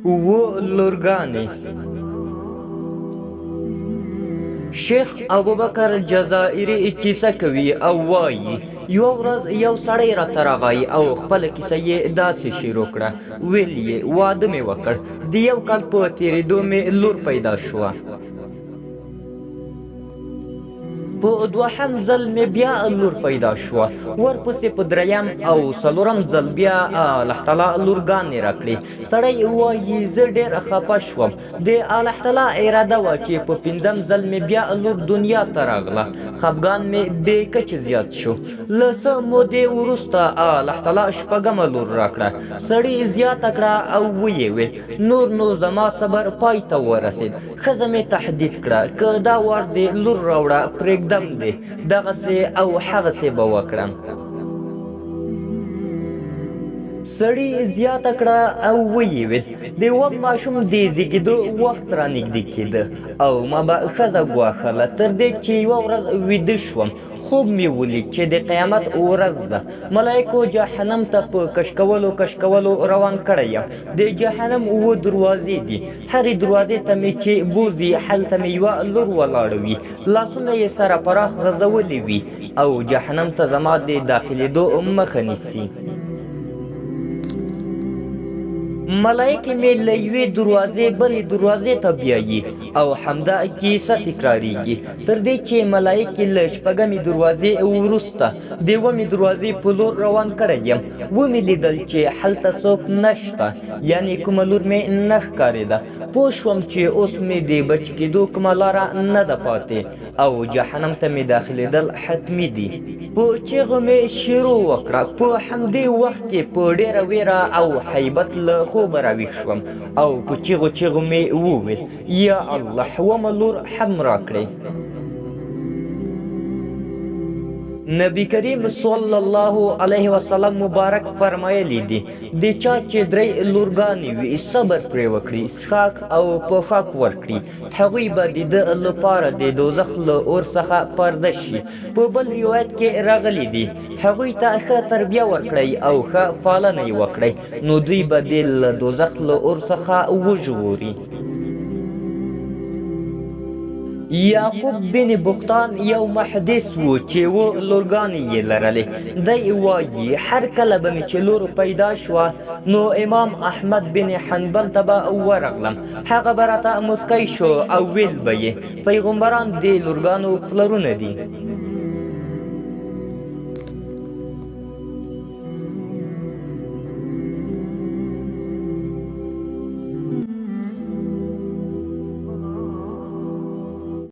و لورگانې شیخ ابوبکر جزائري کیسه کوي او وایي یو ورځ یو سړی راته راغی او خپله کیسه یې داسې شروع کړه. ویل یې واده مې وکړ، د یو کال په تېرېدو مې لور پیدا شوه. په دوهم ځل مې بیا لور پیدا شوه، ورپسې په دریم او څلورم ځل بیا الله تعالی لورګانې راکړې. سړی وایي زه ډېر خفه شوم، د الله تعالی اراده وه چې په پنځم ځل مې بیا لور دنیا ته راغله. خفګان مې بې کچې زیات شو. له څه مودې وروسته الله تعالی شپږمه لور راکړه. سړي زیاته کړه او ویې ویل نور نو زما صبر پای ته ورسېد. ښځه مې تهدید کړه که دا وار دې لور راوړه پرېږدم دی، دغسې او هغسې به وکړم. سړي زیاته کړه او ویې ویل د اووم ماشوم د زیږېدو وخت را نږدې کېده او ما به ښځه ګواښله تر دې چې یوه ورځ ویده شوم. خوب مې ولید چې د قیامت ورځ ده. ملایکو جهنم ته په کشکولو روان کړی یم. د جهنم 7 دروازې دي، هرې دروازې ته مې چې بوځي هلته مې یوه لور ولاړه وي، لاسونه یې سره پراخ غځولي وي او جهنم ته زما د داخلېدو مخه نیسي. ملایکې مې له یوې دروازې بلې دروازې ته بیایي او همدا کیسه تکراریږي تر دې چې ملایکې له شپږمې دروازې وروسته د اوومې دروازې په لور روان کړی یم. ومې لیدل چې هلته څوک نشته، یعنې کومه لور مې نه ښکارېده. پوه شوم چې اوس مې د بچ کېدو کومه لاره نه ده پاتې او جهنم ته مې داخلېدل حتمي دي. په چیغو مې شروع وکړه. په همدې وخت کې په ډېره ویره او هیبت له خوبه راویښ شوم او په چیغو مې وویل یا الله اوومه لور هم راکړئ. نبی کریم صلی الله علیه وسلم مبارک فرمایلی دی د چا چې 3 لورګانې وي صبر پرې وکړي، څښاک او پوښاک ورکړي، هغوی به د ده لپاره د دوزخ له اور څخه پرده شي. په بل روایت کې راغلی دی هغوی ته ښه تربیه ورکړئ او ښه پالنه یې وکړئ نو دوی به د دوزخ له اور څخه وژغوري. یعقوب بن بختان یو محدث و چې 7 لورګانې یې لرلې. دی وایي هر کله به مې چې لور پیدا شوه نو امام احمد بن حنبل ته به ورغلم، هغه به راته مسکی شو او ویل به یې پیغمبران د لورګانو پلرونه دي.